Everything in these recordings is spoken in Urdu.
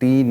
3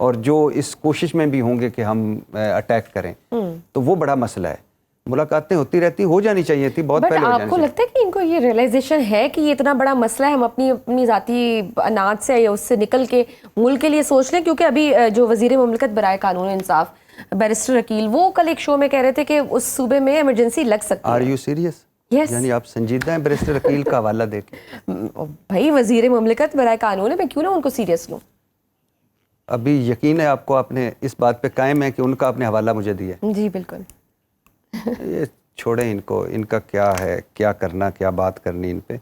اور جو اس کوشش میں بھی ہوں گے کہ ہم اٹیک کریں تو وہ بڑا مسئلہ ہے. ملاقاتیں ہوتی رہتی, ہو جانی چاہیے تھی بہت پہلے ہو آپ جانی کو چاہیے. لگتا ہے کہ ان کو یہ ریئلائزیشن ہے کہ یہ اتنا بڑا مسئلہ ہے, ہم اپنی ذاتی اناج سے یا اس سے نکل کے ملک کے لیے سوچ لیں؟ کیونکہ ابھی جو وزیر مملکت برائے قانون انصاف بیرسٹر عقیل, وہ کل ایک شو میں کہہ رہے تھے کہ اس صوبے میں ایمرجنسی لگ سکتی آر ہے. You serious? Yes. یعنی آپ سنجیدہ ہیں بیرسٹر عقیل کا حوالہ دے کے؟ بھائی وزیر مملکت برائے قانون ہے, میں کیوں نہ ان کو سیریس لوں؟ ابھی یقین ہے آپ کو, آپ نے اس بات پہ قائم ہے کہ ان کا آپ نے حوالہ مجھے دیا ہے. جی بالکل. یہ چھوڑیں ان کو, ان کا کیا ہے, کیا کرنا, کیا بات کرنی ان پہ.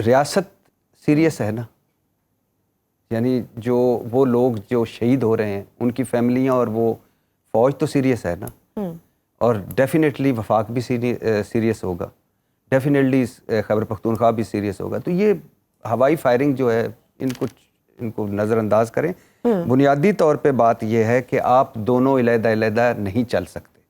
ریاست سیریس ہے نا, یعنی جو وہ لوگ جو شہید ہو رہے ہیں ان کی فیملیاں اور وہ فوج تو سیریس ہے نا. اور ڈیفینیٹلی وفاق بھی سیریس ہوگا, ڈیفینیٹلی خیبر پختونخوا بھی سیریس ہوگا. تو یہ ہوائی فائرنگ جو ہے ان کو نظر انداز کریں. بنیادی طور پہ بات یہ ہے کہ آپ دونوں علیحدہ علیحدہ نہیں چل سکتے.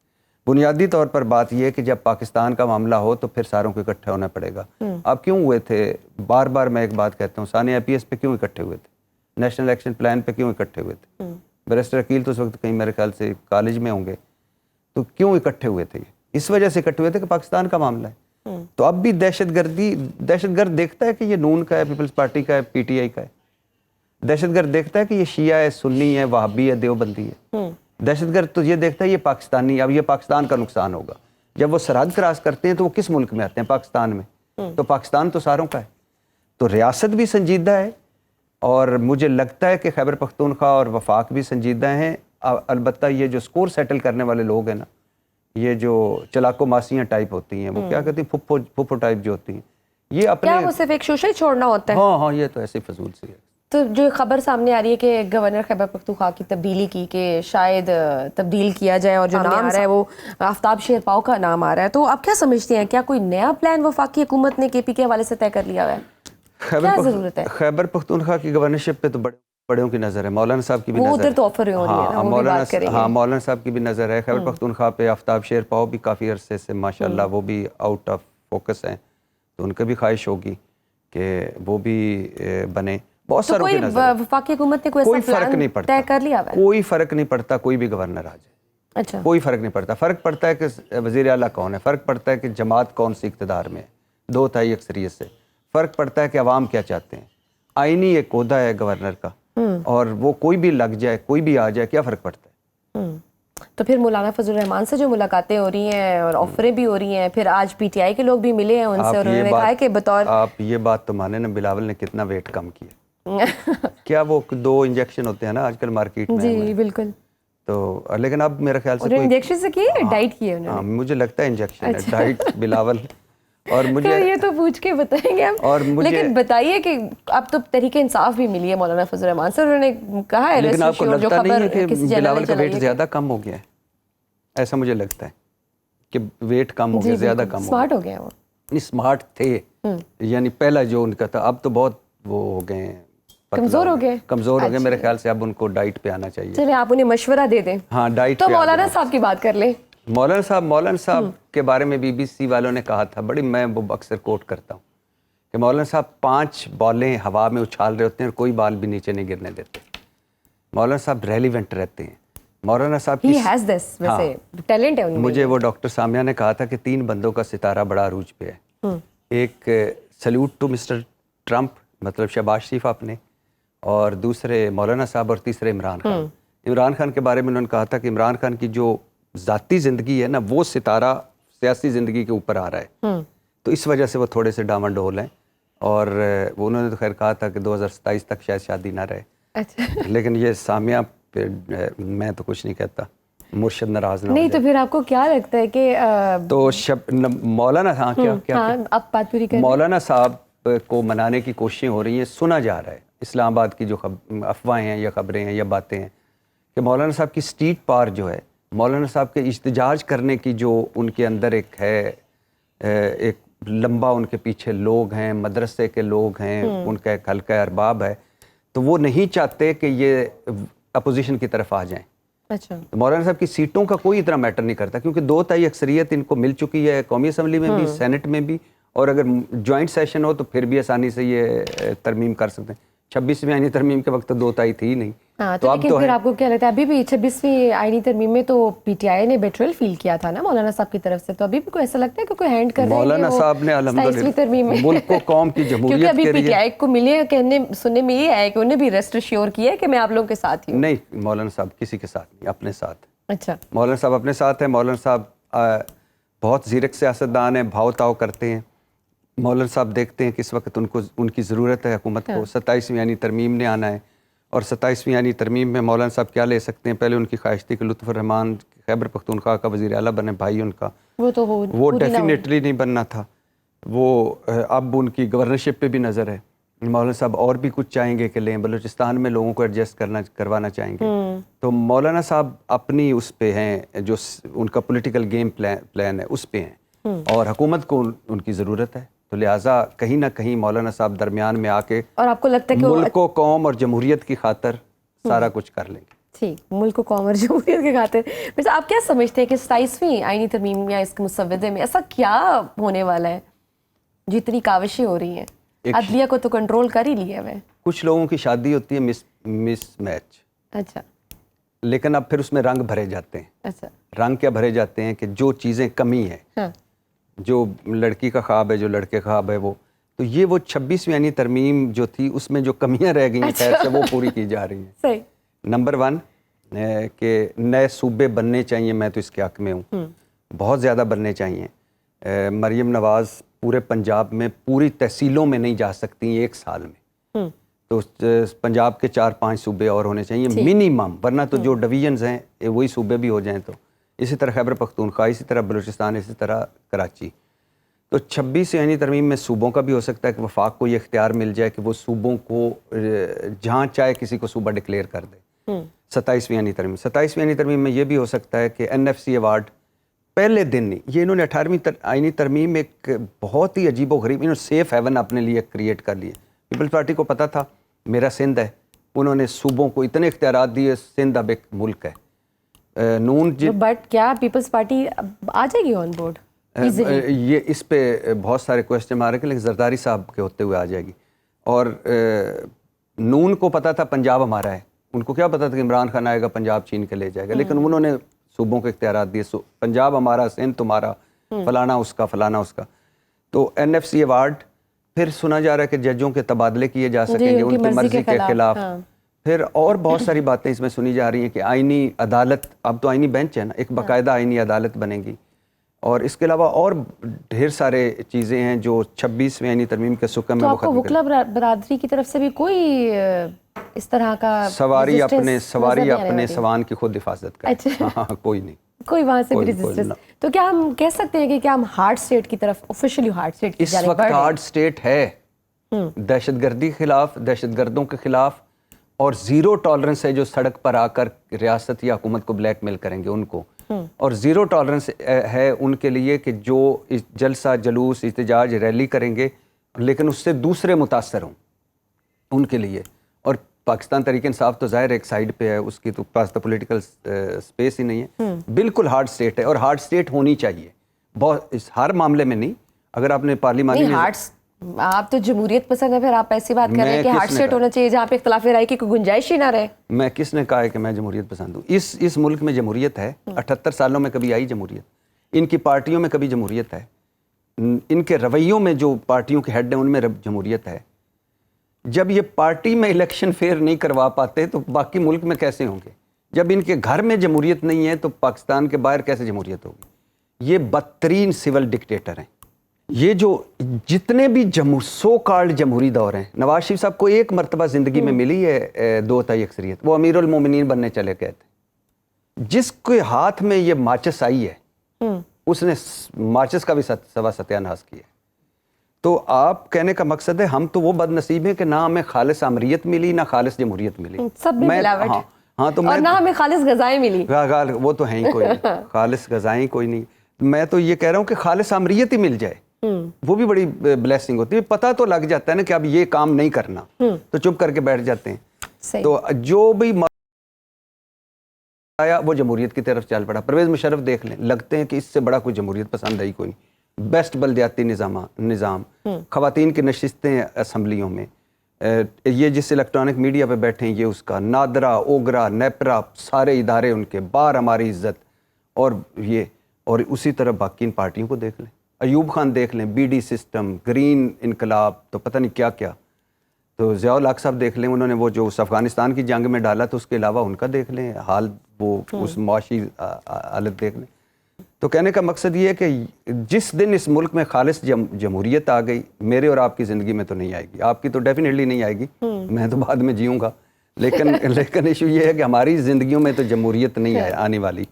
بنیادی طور پر بات یہ ہے کہ جب پاکستان کا معاملہ ہو تو پھر ساروں کو اکٹھے ہونا پڑے گا. آپ کیوں ہوئے تھے؟ بار بار میں ایک بات کہتا ہوں, ثانیہ IPS پہ کیوں اکٹھے ہوئے تھے؟ نیشنل ایکشن پلان پہ کیوں اکٹھے ہوئے تھے؟ بیرسٹر عقیل تو اس وقت کہیں میرے خیال سے کالج میں ہوں گے. تو کیوں اکٹھے ہوئے تھے؟ اس وجہ سے اکٹھے ہوئے تھے کہ پاکستان کا معاملہ ہے. تو اب بھی دہشت گرد دیکھتا ہے کہ یہ نون کا ہے, پیپلز پارٹی کا ہے, PTI کا ہے. دہشت گرد دیکھتا ہے کہ یہ شیعہ ہے, سنی ہے, وہابی ہے, دیوبندی ہے. دہشت گرد تو یہ دیکھتا ہے یہ پاکستانی, اب یہ پاکستان کا نقصان ہوگا. جب وہ سرحد کراس کرتے ہیں تو وہ کس ملک میں آتے ہیں؟ پاکستان میں. تو پاکستان تو ساروں کا ہے. تو ریاست بھی سنجیدہ ہے, اور مجھے لگتا ہے کہ خیبر پختونخوا اور وفاق بھی سنجیدہ ہیں. البتہ یہ جو سکور سیٹل کرنے والے لوگ ہیں نا, یہ جو چلاکو ماسیاں ٹائپ ہوتی ہیں, وہ کیا کہتی ہیں, پھپھو ٹائپ جو ہوتی ہیں, یہ اپنے کیا وہ صرف ایک شوشہ ہی چھوڑنا ہوتا ہے؟ ہاں یہ تو ایسے فضول سی ہے. تو جو خبر سامنے آ رہی ہے کہ گورنر خیبر پختونخوا کی تبدیلی کی, کہ شاید تبدیل کیا جائے, اور جو نام آ رہا ہے وہ آفتاب شیرپاؤ کا نام آ رہا ہے, تو آپ کیا سمجھتے ہیں, کیا کوئی نیا پلان وفاقی حکومت نے KP کے حوالے سے طے کر لیا ہوا ہے؟ کیا ضرورت ہے؟ خیبر پختونخوا کی گورنرشپ پہ تو بڑوں کی نظر ہے. مولانا صاحب کی بھی وہ نظر ہے. ادھر تو آفر ہو رہی ہے نا, وہ بھی بات کریں گے. ہاں مولانا صاحب کی بھی نظر ہے. خیبر پختونخوا پہ آفتاب شیرپاؤ بھی کافی عرصے سے ماشاءاللہ وہ بھی آؤٹ آف فوکس ہیں, تو ان کا بھی خواہش ہوگی کہ وہ بھی بنے. بہت ساروں کی نظر ہے. وفاقی حکومت نے کوئی فرق نہیں پڑتا, طے کر لیا ہوا ہے؟ کوئی فرق نہیں پڑتا, کوئی بھی گورنر آ جائے. اچھا, کوئی فرق نہیں پڑتا. فرق پڑتا ہے کہ وزیر اعلیٰ کون ہے, فرق پڑتا ہے کہ جماعت کون سی اقتدار میں ہے 2/3 اکثریت سے, فرق پڑتا ہے کہ عوام کیا چاہتے ہیں. آئینی ایک عہدہ ہے گورنر کا, اور وہ کوئی بھی لگ جائے, کوئی بھی آ جائے, کیا فرق پڑتا ہے؟ تو پھر مولانا فضل الرحمان سے جو ملاقاتیں ہو رہی ہیں اور آفریں بھی ہو رہی ہیں, پھر آج PTI کے لوگ بھی ملے ہیں ان سے, اور انہوں نے کہا ہے کہ بطور آپ یہ بات تو مانے نا, بلاول نے کتنا ویٹ کم کیا. کیا وہ 2 انجیکشن ہوتے ہیں نا آج کل مارکیٹ میں؟ جی بالکل. تو لیکن اب میرے خیال سے کوئی انجیکشن سے کی ہے, ڈائٹ کی ہے انہوں نے؟ مجھے لگتا ہے انجیکشن ہے, ڈائٹ بلاول. اور مجھے یہ تو پوچھ کے بتائیں گے ہم, لیکن بتائیے کہ اب تو تحریک انصاف بھی ملی ہے مولانا فضل الرحمان سے, انہوں نے کہا ہے لیکن آپ کو لگتا نہیں ہے کہ بلاول کا ویٹ زیادہ کم ہو گیا ہے؟ ایسا مجھے لگتا ہے کہ ویٹ کم ہو گیا, زیادہ کم ہو گیا. سمارٹ ہو گیا وہ. نہیں سمارٹ تھے, یعنی پہلا جو ان کا تھا, اب تو بہت وہ ہو گئے ہیں, کمزور ہو گئے. میرے خیال سے اب ان کو ڈائٹ پہ آنا چاہیے. چلیں آپ انہیں مشورہ دے دیں. ہاں ڈائٹ. تو مولانا صاحب کی بات کر لیں. مولانا صاحب کے بارے میں BBC والوں نے کہا تھا, بڑی میں وہ اکثر کوٹ کرتا ہوں, کہ مولانا صاحب 5 بالیں ہوا میں اچھال رہے ہوتے ہیں اور کوئی بال بھی نیچے نہیں گرنے دیتے. مولانا صاحب ریلیونٹ رہتے ہیں. مولانا صاحب He has this, ویسے ٹیلنٹ ہے ان میں. مجھے وہ ڈاکٹر سامیہ نے کہا تھا کہ 3 بندوں کا ستارہ بڑا عروج پہ ہے. ایک سلیوٹ ٹو مسٹر ٹرمپ, مطلب شہباز شریف آپ نے, اور دوسرے مولانا صاحب, اور تیسرے عمران خان. عمران خان کے بارے میں انہوں نے کہا تھا کہ عمران خان کی جو ذاتی زندگی ہے نا, وہ ستارہ سیاسی زندگی کے اوپر آ رہا ہے, تو اس وجہ سے وہ تھوڑے سے ڈاون ڈول ہیں. اور وہ انہوں نے تو خیر کہا تھا کہ 2027 تک شاید شادی نہ رہے. لیکن یہ سامیہ پہ میں تو کچھ نہیں کہتا, مرشد ناراض نہ نہیں. تو پھر آپ کو کیا لگتا ہے کہ تو مولانا, ہاں کیا آپ بات پوری کریں. مولانا صاحب کو منانے کی کوششیں ہو رہی ہیں. سنا جا رہا ہے اسلام آباد کی جو افواہیں ہیں یا خبریں ہیں یا باتیں ہیں, کہ مولانا صاحب کی اسٹریٹ پار جو ہے, مولانا صاحب کے احتجاج کرنے کی جو ان کے اندر ایک ہے, ایک لمبا ان کے پیچھے لوگ ہیں, مدرسے کے لوگ ہیں, ان کا ایک حلقہ ارباب ہے, تو وہ نہیں چاہتے کہ یہ اپوزیشن کی طرف آ جائیں. اچھا. مولانا صاحب کی سیٹوں کا کوئی اتنا میٹر نہیں کرتا, کیونکہ 2/3 اکثریت ان کو مل چکی ہے قومی اسمبلی میں بھی, سینٹ میں بھی, اور اگر جوائنٹ سیشن ہو تو پھر بھی آسانی سے یہ ترمیم کر سکتے ہیں. 26 میں آئینی ترمیم کے وقت تو 2/3 تھی ہی نہیں. ہاں تو لیکن پھر آپ کو کیا لگتا ہے ابھی بھی 26ویں آئینی ترمیم میں تو پی ٹی آئی نے بیٹریل فیل کیا تھا نا مولانا صاحب کی طرف سے, تو ابھی بھی کوئی ایسا لگتا ہے کہ کوئی ہینڈ کر رہے ہیں مولانا صاحب نے الحمدللہ ملک کو قوم کی جمہوریت کیونکہ ابھی کے پی ٹی لیے, آئی کو ملے کہنے سننے میں یہ ہے کہ انہیں بھی ریسٹ ایشور کیا ہے کہ میں آپ لوگوں کے ساتھ ہی ہوں. نہیں مولانا صاحب کسی کے ساتھ نہیں, اپنے ساتھ. اچھا, مولانا صاحب اپنے ساتھ ہیں. مولانا صاحب بہت زیرک سیاستدان ہیں, بھاؤ تاؤ کرتے ہیں. مولانا صاحب دیکھتے ہیں کس وقت ان کی ضرورت ہے حکومت کو. 27ویں آئینی ترمیم نے آنا ہے, اور 27ویں آئینی ترمیم میں مولانا صاحب کیا لے سکتے ہیں. پہلے ان کی خواہش تھی کہ لطف الرحمان خیبر پختونخوا کا وزیر اعلیٰ بنے, بھائی ان کا, وہ ڈیفینیٹلی نہیں بننا تھا. وہ اب ان کی گورنرشپ پہ بھی نظر ہے. مولانا صاحب اور بھی کچھ چاہیں گے کہ لیں, بلوچستان میں لوگوں کو ایڈجسٹ کروانا چاہیں گے. تو مولانا صاحب اپنی اس پہ ہیں, جو ان کا پولیٹیکل گیم پلان ہے اس پہ ہیں, اور حکومت کو ان کی ضرورت ہے. تو لہٰذا کہیں نہ کہیں مولانا صاحب درمیان میں آ کے اور آپ کو لگتا ہے کہ ملک کو قوم اور جمہوریت کی خاطر سارا کچھ کر لیں گے. ٹھیک, ملک کو قوم اور جمہوریت کی خاطر. ویسے آپ کیا سمجھتے ہیں کہ 27ویں آئینی ترمیم یا اس کے مسودے میں ایسا کیا ہونے والا ہے جتنی کاوشیں ہو رہی ہیں؟ عدلیہ کو تو کنٹرول کر ہی لیا ہے. کچھ لوگوں کی شادی ہوتی ہے مس میچ. اچھا, لیکن اب پھر اس میں رنگ بھرے جاتے ہیں. اچھا, رنگ کیا بھرے جاتے ہیں کہ جو چیزیں کمی ہیں, جو لڑکی کا خواب ہے, جو لڑکے کا خواب ہے, تو یہ وہ 26ویں آئینی ترمیم جو تھی اس میں جو کمیاں رہ گئی ہیں خیر سے وہ پوری کی جا رہی ہیں. صحیح. نمبر 1 کہ نئے صوبے بننے چاہیے, میں تو اس کے حق میں ہوں, بہت زیادہ بننے چاہیے. مریم نواز پورے پنجاب میں پوری تحصیلوں میں نہیں جا سکتی ایک سال میں, تو پنجاب کے 4-5 صوبے اور ہونے چاہیے منیمم, ورنہ تو جو ڈویژنز ہیں وہی صوبے بھی ہو جائیں. تو اسی طرح خیبر پختونخوا, اسی طرح بلوچستان, اسی طرح کراچی. تو 26ویں آئینی ترمیم میں صوبوں کا بھی ہو سکتا ہے کہ وفاق کو یہ اختیار مل جائے کہ وہ صوبوں کو جہاں چاہے کسی کو صوبہ ڈکلیئر کر دے. 27ویں آئینی ترمیم میں یہ بھی ہو سکتا ہے کہ NFC ایوارڈ پہلے دن نہیں, یہ انہوں نے 18ویں آئینی ترمیم ایک بہت ہی عجیب و غریب, انہوں نے سیف ہیون اپنے لیے کریٹ کر لیے. پیپلز پارٹی کو پتہ تھا میرا سندھ ہے, انہوں نے صوبوں کو اتنے اختیارات دیے, سندھ اب ایک ملک ہے. نون بٹ کیا پیپلز پارٹی آ جائے گی آن بورڈ؟ یہ اس پہ بہت سارے کوشچن مارک ہیں, لیکن زرداری صاحب کے ہوتے ہوئے آ جائے گی. اور نون کو پتہ تھا پنجاب ہمارا ہے, ان کو کیا پتہ تھا کہ عمران خان آئے گا پنجاب چھین کے لے جائے گا, لیکن انہوں نے صوبوں کے اختیارات دیے, پنجاب ہمارا, سندھ تمہارا, فلانا اس کا, فلانا اس کا. تو NFC ایوارڈ پھر سنا جا رہا ہے کہ ججوں کے تبادلے کیے جا سکیں گے ان کی مرضی کے خلاف. پھر اور بہت ساری باتیں اس میں سنی جا رہی ہیں کہ آئینی عدالت, اب تو آئینی بینچ ہے نا, ایک باقاعدہ آئینی عدالت بنے گی. اور اس کے علاوہ اور ڈھیر سارے چیزیں ہیں جو 26ویں آئینی ترمیم کے سکم میں. تو آپ کو وکلا برادری کی طرف سے بھی کوئی اس طرح کا سواری اپنے سوان کی خود حفاظت کریں؟ ہاں, کوئی نہیں, کوئی وہاں سے بھی ریزسٹنس. تو کیا ہم کہہ سکتے ہیں کہ کیا ہم ہارڈ اسٹیٹ کی طرف آفیشلی ہارڈ اسٹیٹ کی جانب بڑھ رہے ہیں؟ اس وقت ہارڈ اسٹیٹ ہے, دہشت گردی کے خلاف, دہشت گردوں کے خلاف, اور زیرو ٹالرنس ہے جو سڑک پر آ کر ریاست یا حکومت کو بلیک میل کریں گے ان کو, اور زیرو ٹالرنس ہے ان کے لیے کہ جو جلسہ جلوس احتجاج ریلی کریں گے لیکن اس سے دوسرے متاثر ہوں, ان کے لیے. اور پاکستان تحریک انصاف تو ظاہر ایک سائیڈ پہ ہے, اس کی تو پاس تو پولیٹیکل سپیس ہی نہیں ہے. بالکل ہارڈ اسٹیٹ ہے, اور ہارڈ اسٹیٹ ہونی چاہیے, بہت ہر معاملے میں نہیں. اگر آپ نے پارلیمانی آپ تو جمہوریت پسند ہے, پھر آپ ایسی بات کر رہے ہیں کہ ہارڈ اسٹیٹ ہونا چاہیے جہاں پہ اختلاف رائے کی کوئی گنجائش ہی نہ رہے. میں کس نے کہا ہے کہ میں جمہوریت پسند ہوں؟ اس ملک میں جمہوریت ہے, 78 سالوں میں کبھی آئی جمہوریت؟ ان کی پارٹیوں میں کبھی جمہوریت ہے؟ ان کے رویوں میں جو پارٹیوں کے ہیڈ ہیں ان میں جمہوریت ہے؟ جب یہ پارٹی میں الیکشن فیئر نہیں کروا پاتے تو باقی ملک میں کیسے ہوں گے؟ جب ان کے گھر میں جمہوریت نہیں ہے تو پاکستان کے باہر کیسے جمہوریت ہوگی؟ یہ بدترین سول ڈکٹیٹر ہیں. یہ جو جتنے بھی سو کالڈ جمہوری دور ہیں, نواز شریف صاحب کو ایک مرتبہ زندگی میں ملی ہے 2/3 اکثریت, وہ امیر المومنین بننے چلے گئے تھے. جس کے ہاتھ میں یہ ماچس آئی ہے اس نے ماچس کا بھی ستیہ ناش کیا. تو آپ کہنے کا مقصد ہے ہم تو وہ بد نصیب ہیں کہ نہ ہمیں خالص امریت ملی نہ خالص جمہوریت ملی, سب بھی ملاوٹ. ہاں تو اور نہ ہمیں خالص غذائیں ملی. وہ تو ہیں ہی کوئی نہیں, خالص غذائیں کوئی نہیں. میں تو یہ کہہ رہا ہوں کہ خالص امریت ہی مل جائے, وہ بھی بڑی بلیسنگ ہوتی ہے. پتہ تو لگ جاتا ہے نا کہ اب یہ کام نہیں کرنا, تو چپ کر کے بیٹھ جاتے ہیں. تو جو بھی آیا وہ جمہوریت کی طرف چل پڑا. پرویز مشرف دیکھ لیں, لگتے ہیں کہ اس سے بڑا کوئی جمہوریت پسند آئی کوئی نہیں. بیسٹ بلدیاتی نظام, خواتین کی نشستیں اسمبلیوں میں, یہ جس الیکٹرانک میڈیا پہ بیٹھے ہیں یہ اس کا، نادرا، اوگرا، نیپرا، سارے ادارے ان کے، بار ہماری عزت، اور اسی طرح باقی ان پارٹیوں کو دیکھ لیں، ایوب خان دیکھ لیں، بی ڈی سسٹم، گرین انقلاب، تو پتہ نہیں کیا کیا، تو ضیاء الحق صاحب دیکھ لیں، انہوں نے وہ جو اس افغانستان کی جنگ میں ڈالا تو اس کے علاوہ ان کا دیکھ لیں حال، وہ اس معاشی حالت دیکھ لیں۔ تو کہنے کا مقصد یہ ہے کہ جس دن اس ملک میں خالص جمہوریت آ گئی، میرے اور آپ کی زندگی میں تو نہیں آئے گی، آپ کی تو ڈیفینیٹلی نہیں آئے گی، میں تو بعد میں جیوں گا، لیکن ایشو یہ ہے کہ ہماری زندگیوں میں تو جمہوریت نہیں ہے آنے والی،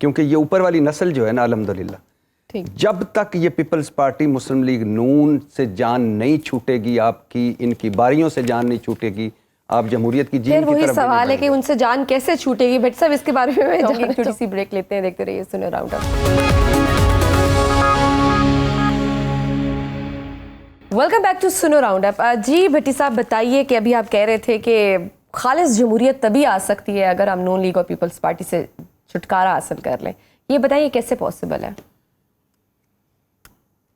کیونکہ یہ اوپر والی نسل جو ہے نا الحمدللہ، جب تک یہ پیپلز پارٹی مسلم لیگ نون سے جان نہیں چھوٹے گی، آپ کی ان کی باریوں سے جان نہیں چھوٹے گی، آپ جمہوریت کی جین کی طرف۔ وہی سوال ہے کہ ان سے جان کیسے چھوٹے گی؟ بٹ صاحب اس کے بارے میں ایک چھوٹی سی بریک لیتے ہیں، دیکھتے رہیے Suno round up. Welcome back to Suno round up. جی بھٹی صاحب بتائیے کہ ابھی آپ کہہ رہے تھے کہ خالص جمہوریت تبھی آ سکتی ہے اگر ہم نون لیگ اور پیپلز پارٹی سے چھٹکارا حاصل کر لیں، یہ بتائیے کیسے پاسبل ہے؟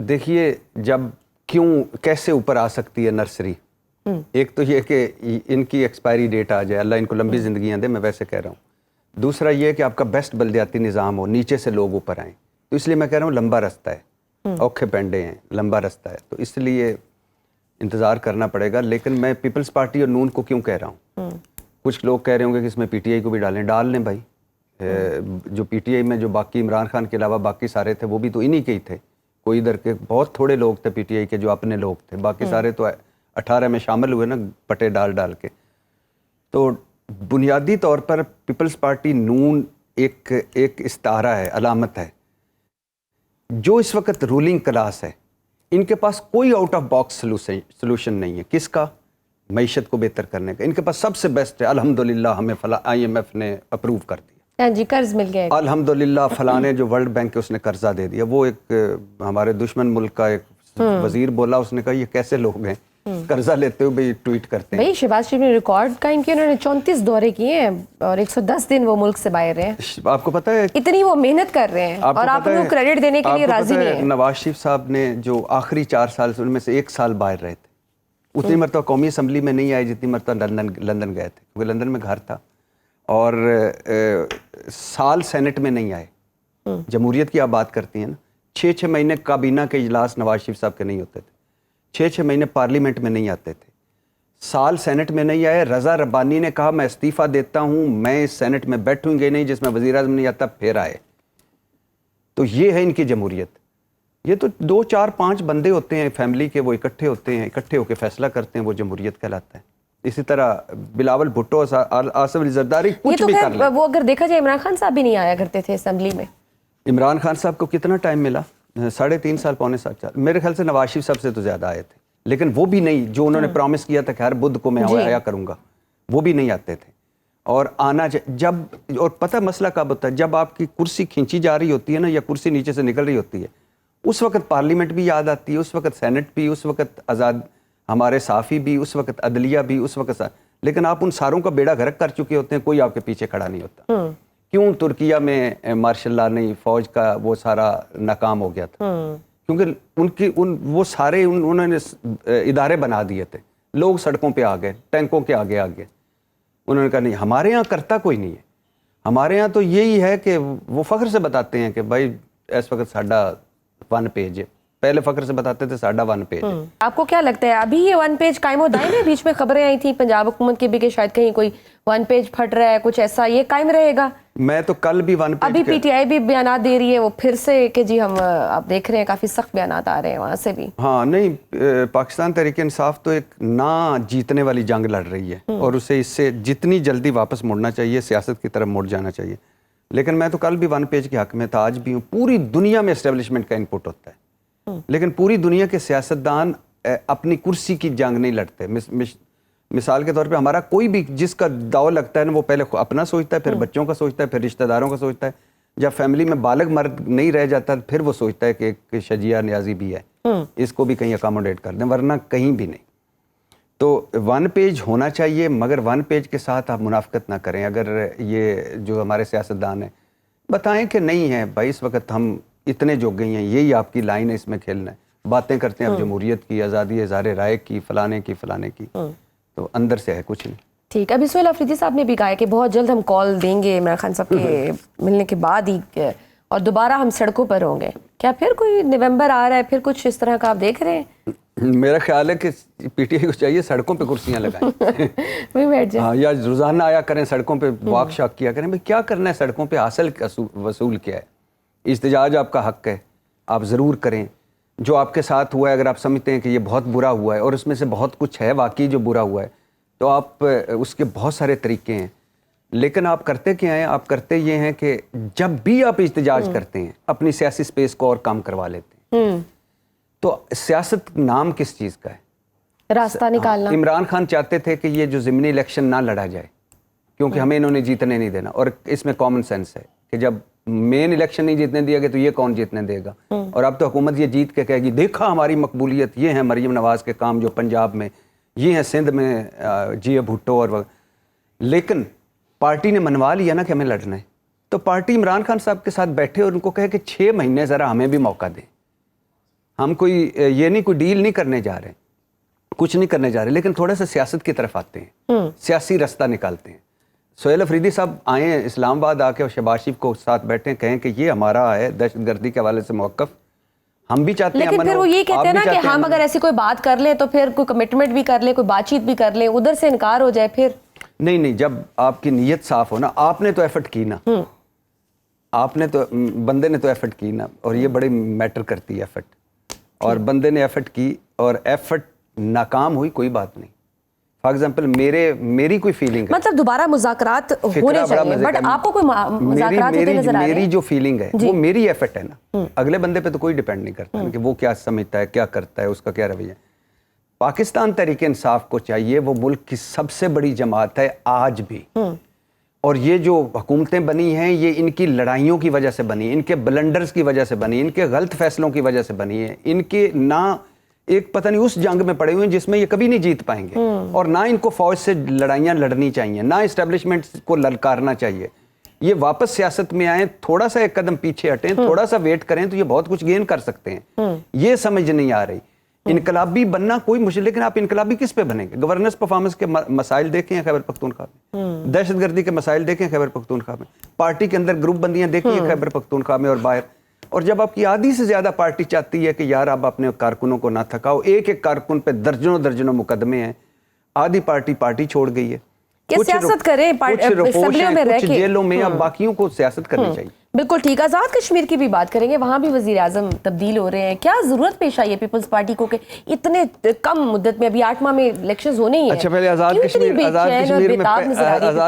دیکھیے کیسے اوپر آ سکتی ہے نرسری، ایک تو یہ کہ ان کی ایکسپائری ڈیٹ آ جائے، اللہ ان کو لمبی زندگیاں دے، میں ویسے کہہ رہا ہوں۔ دوسرا یہ کہ آپ کا بیسٹ بلدیاتی نظام ہو، نیچے سے لوگ اوپر آئیں، تو اس لیے میں کہہ رہا ہوں لمبا رستہ ہے، اوکھے پینڈے ہیں، لمبا رستہ ہے، تو اس لیے انتظار کرنا پڑے گا۔ لیکن میں پیپلز پارٹی اور نون کو کیوں کہہ رہا ہوں، کچھ لوگ کہہ رہے ہوں گے کہ اس میں پی ٹی آئی کو بھی ڈال لیں بھائی، جو پی ٹی آئی میں جو باقی عمران خان کے علاوہ باقی سارے تھے وہ بھی تو انہی کے ہی تھے، کوئی ادھر کے بہت تھوڑے لوگ تھے پی ٹی آئی کے جو اپنے لوگ تھے، باقی سارے تو 18 میں شامل ہوئے نا پٹے ڈال کے۔ تو بنیادی طور پر پیپلز پارٹی نون ایک استعارہ ہے، علامت ہے، جو اس وقت رولنگ کلاس ہے، ان کے پاس کوئی آؤٹ آف باکس سلوشن نہیں ہے، کس کا؟ معیشت کو بہتر کرنے کا۔ ان کے پاس سب سے بیسٹ ہے، الحمدللہ ہمیں IMF نے اپروو کر دیا، ہاں جی قرض مل گیا، الحمدللہ فلاں نے جو ورلڈ بینک ہے اس نے قرضہ دے دیا۔ وہ ایک ہمارے دشمن ملک کا ایک وزیر بولا، اس نے کہا یہ کیسے لوگ ہیں قرضہ لیتے ہوئے بھی ٹویٹ کرتے ہیں۔ بھائی شہباز شریف نے ریکارڈ قائم کیا، انہوں نے 34 دورے کیے ہیں اور 110 دن وہ ملک سے باہر رہے ہیں۔ آپ کو پتہ ہے اتنی وہ محنت کر رہے ہیں اور آپ انہوں کریڈٹ دینے کے لیے راضی نہیں ہیں۔ نواز شریف صاحب نے جو آخری 4 سال سے ان میں سے 1 سال باہر رہے تھے، اتنی مرتبہ قومی اسمبلی میں نہیں آئے جتنی مرتبہ لندن گئے تھے، کیونکہ لندن میں گھر تھا، اور سال سینٹ میں نہیں آئے۔ جمہوریت کی آپ بات کرتی ہیں نا، 6 مہینے کابینہ کے اجلاس نواز شریف صاحب کے نہیں ہوتے تھے، 6 مہینے پارلیمنٹ میں نہیں آتے تھے، سال سینٹ میں نہیں آئے۔ رضا ربانی نے کہا میں استعفیٰ دیتا ہوں، میں اس سینٹ میں بیٹھوں گے نہیں جس میں وزیر اعظم نہیں آتا، پھر آئے۔ تو یہ ہے ان کی جمہوریت۔ یہ تو 2 4 5 بندے ہوتے ہیں فیملی کے، وہ اکٹھے ہوتے ہیں، اکٹھے ہو کے فیصلہ کرتے ہیں، وہ جمہوریت کہلاتا ہے۔ اسی طرح بلاول بھٹو، آصف علی زرداری کچھ بھی کر لیں۔ وہ اگر دیکھا جائے عمران خان صاحب بھی نہیں آیا کرتے تھے اسمبلی میں۔ عمران خان صاحب کو کتنا ٹائم ملا؟ 3.5 سال، پونے 7 سال، میرے خیال سے نواز شریف صاحب سے تو زیادہ آئے تھے، لیکن وہ بھی نہیں، جو انہوں نے پرومس کیا تھا کہ ہر بدھ کو میں آیا کروں گا، وہ بھی نہیں آتے تھے۔ اور جب اور پتہ مسئلہ کب ہوتا ہے، جب آپ کی کرسی کھینچی جا رہی ہوتی ہے نا، یا کرسی نیچے سے نکل رہی ہوتی ہے، اس وقت پارلیمنٹ بھی یاد آتی ہے، اس وقت سینٹ بھی، اس وقت آزاد ہمارے صحافی بھی، اس وقت عدلیہ بھی، اس وقت لیکن آپ ان ساروں کا بیڑا غرق کر چکے ہوتے ہیں، کوئی آپ کے پیچھے کھڑا نہیں ہوتا۔ کیوں ترکیہ میں مارشل لا نہیں، فوج کا وہ سارا ناکام ہو گیا تھا، کیونکہ وہ سارے انہوں نے ادارے بنا دیے تھے، لوگ سڑکوں پہ آ گئے، ٹینکوں کے آگے آ گئے، انہوں نے کہا نہیں ہمارے ہاں کرتا کوئی نہیں ہے، ہمارے ہاں تو یہی ہے کہ وہ فخر سے بتاتے ہیں کہ بھائی اس وقت ساڈا 1 پیج ہے، پہلے فخر سے بتاتے تھے ساڈا 1 پیج ہے۔ آپ کو کیا لگتا ہے ابھی یہ 1 پیج قائم و دائم ہے؟ بیچ میں خبریں آئی تھیں پنجاب حکومت کی بھی کہ شاید کہیں کوئی 1 پیج پھٹ رہا ہے، کچھ ایسا، یہ قائم رہے گا؟ میں تو کل بھی 1 پیج، ابھی پی ٹی آئی بھی بیانات دے رہی ہے وہ پھر سے کہ جی ہم آپ دیکھ رہے ہیں کافی سخت بیانات آ رہے ہیں وہاں سے بھی۔ ہاں نہیں، پاکستان تحریک انصاف تو ایک نہ جیتنے والی جنگ لڑ رہی ہے، اور اسے اس سے جتنی جلدی واپس مڑنا چاہیے، سیاست کی طرف مڑ جانا چاہیے۔ لیکن میں تو کل بھی 1 پیج کے حق میں تھا، آج بھی ہوں۔ پوری دنیا میں اسٹیبلشمنٹ کا انپٹ ہوتا ہے، لیکن پوری دنیا کے سیاستدان اپنی کرسی کی جنگ نہیں لڑتے۔ مثال کے طور پہ ہمارا کوئی بھی جس کا داؤ لگتا ہے نا، وہ پہلے اپنا سوچتا ہے، پھر بچوں کا سوچتا ہے، پھر رشتہ داروں کا سوچتا ہے، جب فیملی میں بالغ مرد نہیں رہ جاتا پھر وہ سوچتا ہے کہ ایک شجیہ نیازی بھی ہے، اس کو بھی کہیں اکاموڈیٹ کر دیں، ورنہ کہیں بھی نہیں۔ تو 1 پیج ہونا چاہیے، مگر 1 پیج کے ساتھ آپ منافقت نہ کریں۔ اگر یہ جو ہمارے سیاستدان ہیں بتائیں کہ نہیں ہے بھائی، اس وقت ہم اتنے جو گئی ہیں، یہی آپ کی لائن ہے، اس میں کھیلنا ہے، باتیں کرتے ہیں اب جمہوریت کی، آزادی اظہار رائے کی، فلانے کی، تو اندر سے ہے کچھ نہیں. ٹھیک. ابھی سہیل آفریدی صاحب نے بھی کہا ہے کہ بہت جلد ہم کال دیں گے عمران خان صاحب کے ملنے کے بعد ہی اور دوبارہ ہم سڑکوں پر ہوں گے. کیا پھر کوئی نومبر آ رہا ہے, پھر کچھ اس طرح کا آپ دیکھ رہے ہیں؟ میرا خیال ہے کہ پی ٹی آئی کو چاہیے سڑکوں پہ کرسیاں لگائیں وہی بیٹھ جائیں. ہاں, یا روزانہ آیا کریں سڑکوں پہ واک شاک کیا کریں. بھائی کیا کرنا ہے سڑکوں پہ, حاصل وصول کیا ہے؟ احتجاج آپ کا حق ہے, آپ ضرور کریں. جو آپ کے ساتھ ہوا ہے اگر آپ سمجھتے ہیں کہ یہ بہت برا ہوا ہے اور اس میں سے بہت کچھ ہے واقعی جو برا ہوا ہے, تو آپ اس کے بہت سارے طریقے ہیں. لیکن آپ کرتے کیا ہیں؟ آپ کرتے یہ ہیں کہ جب بھی آپ احتجاج کرتے ہیں اپنی سیاسی سپیس کو اور کم کروا لیتے ہیں. تو سیاست نام کس چیز کا ہے؟ راستہ نکالنا. عمران خان چاہتے تھے کہ یہ جو ضمنی الیکشن نہ لڑا جائے کیونکہ ہمیں انہوں نے جیتنے نہیں دینا, اور اس میں کامن سینس ہے کہ جب مین الیکشن نہیں جیتنے دیا گیا تو یہ کون جیتنے دے گا. اور اب تو حکومت یہ جیت کے کہے گی دیکھا ہماری مقبولیت, یہ ہیں مریم نواز کے کام جو پنجاب میں, یہ ہیں سندھ میں جی بھٹو اور لیکن پارٹی نے منوا لیا نا کہ ہمیں لڑنا ہے, تو پارٹی عمران خان صاحب کے ساتھ بیٹھے اور ان کو کہے کہ 6 مہینے ذرا ہمیں بھی موقع دیں. ہم کوئی یہ نہیں, کوئی ڈیل نہیں کرنے جا رہے, کچھ نہیں کرنے جا رہے, لیکن تھوڑا سا سیاست کی طرف آتے ہیں, سیاسی رستہ نکالتے ہیں. سہیل آفریدی صاحب آئے ہیں اسلام آباد آ کے اور شہباز شریف کو ساتھ بیٹھیں, کہیں کہ یہ ہمارا ہے دہشت گردی کے حوالے سے موقف, ہم بھی چاہتے ہیں. لیکن پھر وہ یہ کہتے ہیں نا کہ ہم اگر ایسی کوئی بات کر لیں تو پھر کوئی کمٹمنٹ بھی کر لیں, کوئی بات چیت بھی کر لیں, ادھر سے انکار ہو جائے پھر نہیں. جب آپ کی نیت صاف ہو نا, آپ نے تو ایفرٹ کی نا, آپ نے تو بندے نے تو ایفرٹ کی نا, اور یہ بڑی میٹر کرتی ہے ایفرٹ. اور بندے نے ایفرٹ کی اور ایفرٹ ناکام ہوئی, کوئی بات نہیں. فار ایگزامپل میری کوئی فیلنگ ہے, مطلب دوبارہ مذاکرات ہونے چاہیے, بٹ آپ کو کوئی مذاکرات ہوتے نظر آ رہے ہیں؟ میری جو فیلنگ ہے وہ میری ایفرٹ ہے نا, اگلے بندے پہ تو کوئی ڈیپینڈ نہیں کرتا کہ وہ کیا سمجھتا ہے, کیا کرتا ہے, اس کا کیا رویہ ہے. پاکستان تحریک انصاف کو چاہیے, وہ ملک کی سب سے بڑی جماعت ہے آج بھی, اور یہ جو حکومتیں بنی ہیں یہ ان کی لڑائیوں کی وجہ سے بنی, ان کے بلنڈرز کی وجہ سے بنی, ان کے غلط فیصلوں کی وجہ سے بنی ہے. ان کے نہ ایک پتہ نہیں اس جنگ میں پڑے ہوئے ہیں جس میں یہ کبھی نہیں جیت پائیں گے, اور نہ ان کو فوج سے لڑائیاں لڑنی چاہیے, نہ اسٹیبلشمنٹ کو للکارنا چاہیے. یہ واپس سیاست میں آئیں, تھوڑا سا ایک قدم پیچھے ہٹیں, تھوڑا سا ویٹ کریں تو یہ بہت کچھ گین کر سکتے ہیں. یہ سمجھ نہیں آ رہی. انقلابی بننا کوئی مشکل, لیکن آپ انقلابی کس پہ بنیں گے؟ گورننس پرفارمنس کے مسائل دیکھیں ہیں خیبر پختونخوا میں, دہشت گردی کے مسائل دیکھیں خیبر پختونخوا میں, پارٹی کے اندر گروپ بندیاں دیکھیں ہیں خیبر پختونخوا میں اور باہر. اور جب آپ کی آدھی سے زیادہ پارٹی چاہتی ہے کہ یار آپ اپنے کارکنوں کو نہ تھکاؤ, ایک ایک کارکن پہ درجنوں مقدمے ہیں, آدھی پارٹی چھوڑ گئی ہے, سیاست کریں اسمبلیوں میں رہ کے, جیلوں میں, اب باقیوں کو سیاست کرنی چاہیے. بالکل ٹھیک. آزاد کشمیر کی بھی بات کریں گے, وہاں بھی وزیر اعظم تبدیل ہو رہے ہیں. کیا ضرورت پیش آئی ہے پیپلز پارٹی کو کہ اتنے کم مدت میں, ابھی 8 ماہ میں الیکشنز ہونے ہی ہیں؟ اچھا پہلے آزاد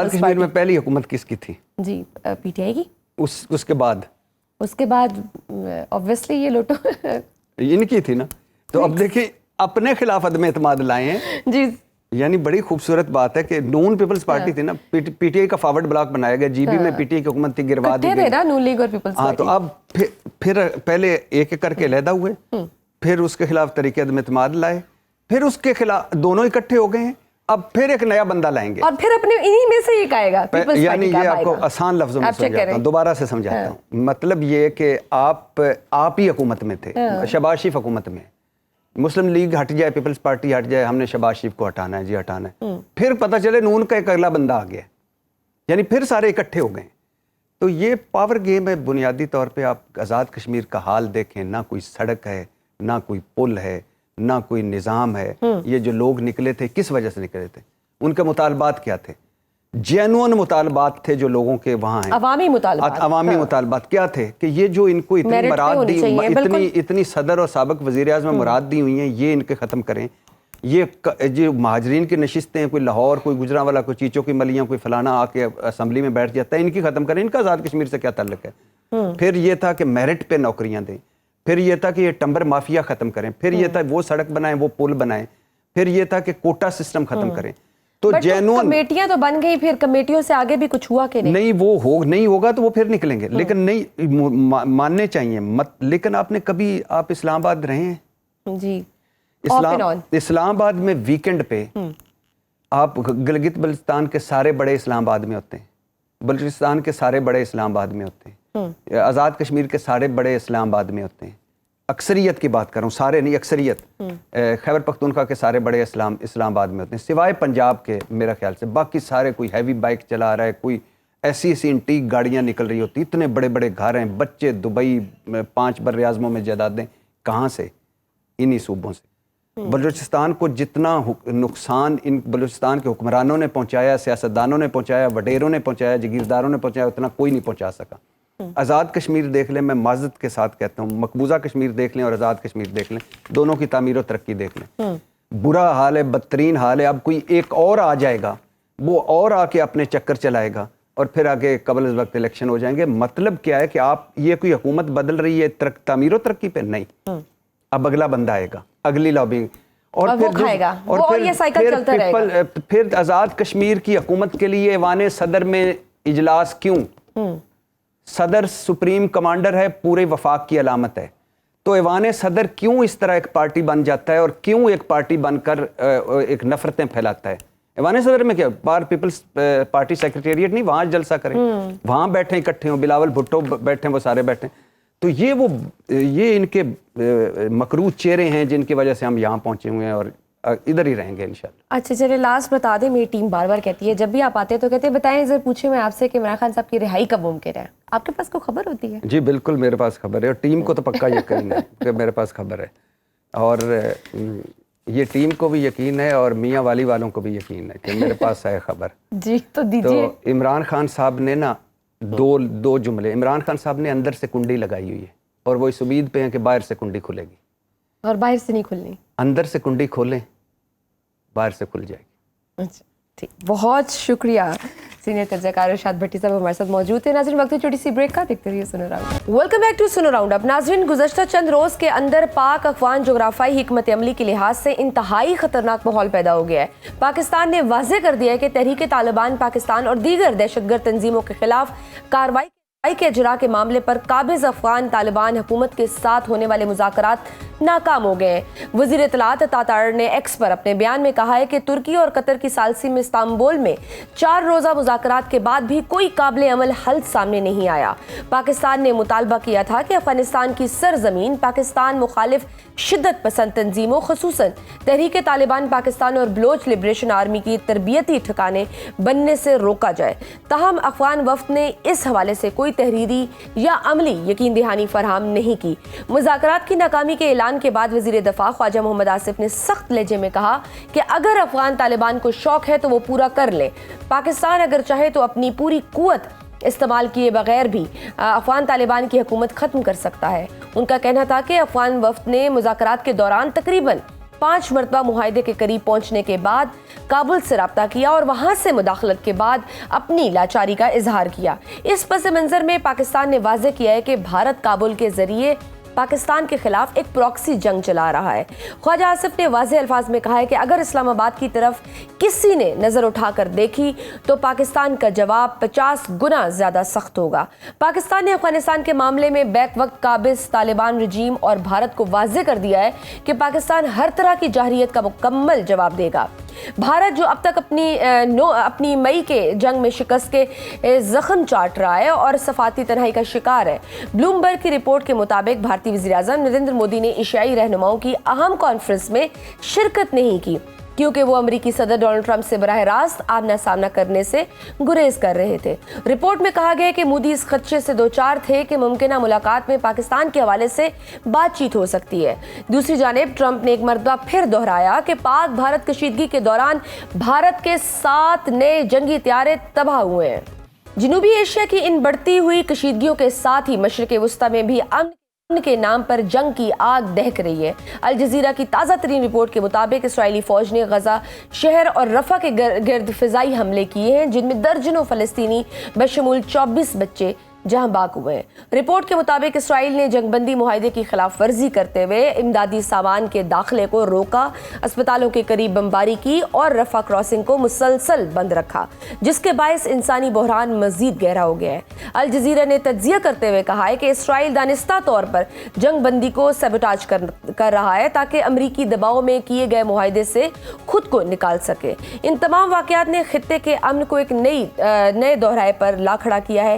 کشمیر میں پہلی حکومت کس کی تھی؟ جی پی ٹی آئی کی. اس کے بعد obviously یہ لوٹو ان کی تھی نا. تو اب دیکھیں اپنے خلاف عدم اعتماد لائے ہیں جی. یعنی بڑی خوبصورت بات ہے کہ نون پیپلز پارٹی تھی نا, پی ٹی آئی کا فارورڈ بلاک بنایا گیا, جی بی میں پی ٹی آئی کی حکومت تھی, گروا دی گئی. نون لیگ اور پیپلز ہاں, تو اب پھر پہلے ایک ایک کر کے علیحدہ ہوئے, پھر اس کے خلاف طریق عدم اعتماد لائے, پھر اس کے خلاف دونوں اکٹھے ہو گئے ہیں, اب پھر ایک نیا بندہ لائیں گے, اور پھر اپنے انہی میں سے ایک آئے گا. یعنی یہ آپ کو آسان لفظوں میں سمجھاتا ہوں, دوبارہ سے سمجھاتا ہوں. مطلب یہ کہ آپ ہی حکومت میں تھے, شہباز شریف حکومت میں, مسلم لیگ ہٹ جائے, پیپلز پارٹی ہٹ جائے, ہم نے شہباز شریف کو ہٹانا ہے, جی ہٹانا ہے. پھر پتہ چلے نون کا ایک اگلا بندہ آ گیا, یعنی پھر سارے اکٹھے ہو گئے. تو یہ پاور گیم ہے بنیادی طور پہ. آپ آزاد کشمیر کا حال دیکھیں, نہ کوئی سڑک ہے, نہ کوئی پل ہے, نہ کوئی نظام ہے. یہ جو لوگ نکلے تھے کس وجہ سے نکلے تھے؟ ان کے مطالبات کیا تھے؟ جینوئن مطالبات تھے جو لوگوں کے وہاں ہیں, عوامی مطالبات کیا تھے کہ یہ جو ان کو اتنی مراد دی, اتنی صدر اور سابق وزیر اعظم مراد دی ہوئی ہیں, یہ ان کے ختم کریں. یہ جو مہاجرین کی نشستیں, کوئی لاہور, کوئی گجرانوالا, کوئی چیچوں کی ملیاں, کوئی فلانا آ کے اسمبلی میں بیٹھ جاتا ہے, ان کی ختم کریں. ان کا آزاد کشمیر سے کیا تعلق ہے؟ پھر یہ تھا کہ میرٹ پہ نوکریاں دیں, پھر یہ تھا کہ یہ ٹمبر مافیا ختم کریں, پھر یہ تھا وہ سڑک بنائیں, وہ پل بنائیں, پھر یہ تھا کہ کوٹا سسٹم ختم کریں. تو جینوئن کمیٹیاں تو بن گئی, پھر کمیٹیوں سے آگے بھی کچھ ہوا کہ نہیں؟ وہ نہیں ہوگا تو وہ پھر نکلیں گے, لیکن نہیں ماننے چاہیے. لیکن آپ نے کبھی, آپ اسلام آباد رہے ہیں؟ جی. اسلام آباد میں ویکنڈ پہ آپ گلگت بلتستان کے سارے بڑے اسلام آباد میں ہوتے ہیں, بلوچستان کے سارے بڑے اسلام آباد میں ہوتے ہیں, آزاد کشمیر کے سارے بڑے اسلام آباد میں ہوتے ہیں. اکثریت کی بات کر رہا ہوں، سارے نہیں، اکثریت خیبر پختونخوا کے سارے بڑے اسلام آباد میں ہوتے ہیں، سوائے پنجاب کے میرا خیال سے، باقی سارے کوئی ہیوی بائک چلا رہا ہے، کوئی ایسی انٹیک گاڑیاں نکل رہی ہوتی، اتنے بڑے بڑے گھر ہیں، بچے دبئی 5 بر اعظموں میں جائیدادیں، کہاں سے؟ انہی صوبوں سے۔ بلوچستان کو جتنا نقصان ان بلوچستان کے حکمرانوں نے پہنچایا، سیاستدانوں نے پہنچایا، وڈیروں نے پہنچایا، جگیرداروں نے پہنچایا، اتنا کوئی نہیں پہنچا سکا۔ آزاد کشمیر دیکھ لیں، میں معذرت کے ساتھ کہتا ہوں، مقبوضہ کشمیر دیکھ لیں اور آزاد کشمیر دیکھ لیں، دونوں کی تعمیر و ترقی دیکھ لیں، برا حال ہے، بدترین حال ہے۔ اب کوئی ایک اور آ جائے گا، وہ اور آ کے اپنے چکر چلائے گا اور پھر آگے قبل از وقت الیکشن ہو جائیں گے۔ مطلب کیا ہے کہ آپ یہ کوئی حکومت بدل رہی ہے تعمیر و ترقی پہ؟ نہیں، اب اگلا بندہ آئے گا، اگلی لابنگ، اور وہ کھائے گا، اور یہ سائیکل چلتا رہے گا۔ پھر آزاد کشمیر کی حکومت کے لیے ایوان صدر میں اجلاس کیوں؟ صدر سپریم کمانڈر ہے، پورے وفاق کی علامت ہے، تو ایوان صدر کیوں اس طرح ایک پارٹی بن جاتا ہے اور کیوں ایک پارٹی بن کر ایک نفرتیں پھیلاتا ہے؟ ایوان صدر میں کیا بار پیپلز پارٹی سیکریٹریٹ نہیں، وہاں جلسہ کریں، وہاں بیٹھیں، اکٹھے ہوں، بلاول بھٹو بیٹھیں، وہ سارے بیٹھیں۔ تو یہ ان کے مکروہ چہرے ہیں جن کی وجہ سے ہم یہاں پہنچے ہوئے ہیں اور ادھر ہی رہیں گے انشاءاللہ۔ اچھا چلے لاسٹ بتا دیں، میری ٹیم بار بار کہتی ہے جب بھی آپ آتے ہیں تو کہتے ہیں بتائیں ذرا پوچھیں میں آپ سے کہ عمران خان صاحب کی رہائی کب ممکن ہے؟ آپ کے پاس کوئی خبر ہوتی ہے؟ جی بالکل میرے پاس خبر ہے، اور ٹیم کو تو پکا یقین ہے کہ میرے پاس خبر ہے، اور یہ ٹیم کو بھی یقین ہے اور میاں والی والوں کو بھی یقین ہے کہ میرے پاس ہے خبر۔ جی تو دیجیے۔ تو عمران خان صاحب نے نا دو جملے، عمران خان صاحب نے اندر سے کنڈی لگائی ہوئی ہے اور وہ اس امید پہ ہیں کہ باہر سے کنڈی کھلے گی، اور باہر سے نہیں کھلنی، اندر سے کنڈی کھولیں، باہر سے کھل جائے گی۔ اچھا ٹھیک، بہت شکریہ۔ سینئر تجزیہ کار ارشاد بھٹی صاحب ہمارے ساتھ موجود تھے۔ ناظرین وقت ہے چھوٹی سی بریک کا، دیکھتے رہیے Suno round up. Welcome back to Suno round up. ناظرین گزشتہ چند روز کے اندر پاک افغان جغرافائی حکمت عملی کے لحاظ سے انتہائی خطرناک ماحول پیدا ہو گیا ہے۔ پاکستان نے واضح کر دیا ہے کہ تحریک طالبان پاکستان اور دیگر دہشت گرد تنظیموں کے خلاف کارروائی کے اجراء کے معاملے پر قابض افغان طالبان حکومت کے ساتھ ہونے والے مذاکرات ناکام ہو گئے ہیں۔ وزیر اطلاعات تاتار نے ایکس پر اپنے بیان میں کہا ہے کہ ترکی اور قطر کی ثالثی میں استنبول میں 4 روزہ مذاکرات کے بعد بھی کوئی قابل عمل حل سامنے نہیں آیا۔ پاکستان نے مطالبہ کیا تھا کہ افغانستان کی سرزمین پاکستان مخالف شدت پسند تنظیموں خصوصاً تحریک طالبان پاکستان اور بلوچ لبریشن آرمی کی تربیتی ٹھکانے بننے سے روکا جائے۔ تاہم افغان وفد نے اس حوالے سے کوئی تحریری یا عملی یقین دہانی فراہم نہیں کی۔ مذاکرات کی ناکامی کے اعلان کے بعد وزیر دفاع خواجہ محمد آصف نے سخت لہجے میں کہا کہ اگر افغان طالبان کو شوق ہے تو وہ پورا کر لیں، پاکستان اگر چاہے تو اپنی پوری قوت استعمال کیے بغیر بھی افغان طالبان کی حکومت ختم کر سکتا ہے۔ ان کا کہنا تھا کہ افغان وفد نے مذاکرات کے دوران تقریباً 5 مرتبہ معاہدے کے قریب پہنچنے کے بعد کابل سے رابطہ کیا اور وہاں سے مداخلت کے بعد اپنی لاچاری کا اظہار کیا۔ اس پس منظر میں پاکستان نے واضح کیا ہے کہ بھارت کابل کے ذریعے پاکستان کے خلاف ایک پراکسی جنگ چلا رہا ہے۔ خواجہ آصف نے واضح الفاظ میں کہا ہے کہ اگر اسلام آباد کی طرف کسی نے نظر اٹھا کر دیکھی تو پاکستان کا جواب 50 گنا زیادہ سخت ہوگا۔ پاکستان نے افغانستان کے معاملے میں بیک وقت قابض طالبان رجیم اور بھارت کو واضح کر دیا ہے کہ پاکستان ہر طرح کی جارحیت کا مکمل جواب دے گا۔ بھارت جو اب تک اپنی مئی کے جنگ میں شکست کے زخم چاٹ رہا ہے اور صفاتی تنہائی کا شکار ہے۔ بلومبرگ کی رپورٹ کے مطابق بھارتی وزیر اعظم نریندر مودی نے ایشیائی رہنماؤں کی اہم کانفرنس میں شرکت نہیں کی کیونکہ وہ امریکی صدر ڈونلڈ ٹرمپ سے براہ راست آمنا سامنا کرنے سے گریز کر رہے تھے۔ رپورٹ میں کہا گیا کہ مودی اس خدشے سے دوچار تھے کہ ممکنہ ملاقات میں پاکستان کے حوالے سے بات چیت ہو سکتی ہے۔ دوسری جانب ٹرمپ نے ایک مرتبہ پھر دہرایا کہ پاک بھارت کشیدگی کے دوران بھارت کے 7 نئے جنگی طیارے تباہ ہوئے ہیں۔ جنوبی ایشیا کی ان بڑھتی ہوئی کشیدگیوں کے ساتھ ہی مشرق وسطیٰ میں بھی امن کے نام پر جنگ کی آگ دہک رہی ہے۔ الجزیرہ کی تازہ ترین رپورٹ کے مطابق اسرائیلی فوج نے غزہ شہر اور رفح کے گرد فضائی حملے کیے ہیں جن میں درجنوں فلسطینی بشمول 24 بچے جہاں باق ہوئے ہیں۔ رپورٹ کے مطابق اسرائیل نے جنگ بندی معاہدے کی خلاف ورزی کرتے ہوئے امدادی سامان کے داخلے کو روکا، اسپتالوں کے قریب بمباری کی اور رفح کراسنگ کو مسلسل بند رکھا، جس کے باعث انسانی بحران مزید گہرا ہو گیا ہے۔ الجزیرہ نے تجزیہ کرتے ہوئے کہا ہے کہ اسرائیل دانستہ طور پر جنگ بندی کو سیبوٹاج کر رہا ہے تاکہ امریکی دباؤ میں کیے گئے معاہدے سے خود کو نکال سکے۔ ان تمام واقعات نے خطے کے امن کو ایک نئے دہرائے پر لا کھڑا کیا ہے۔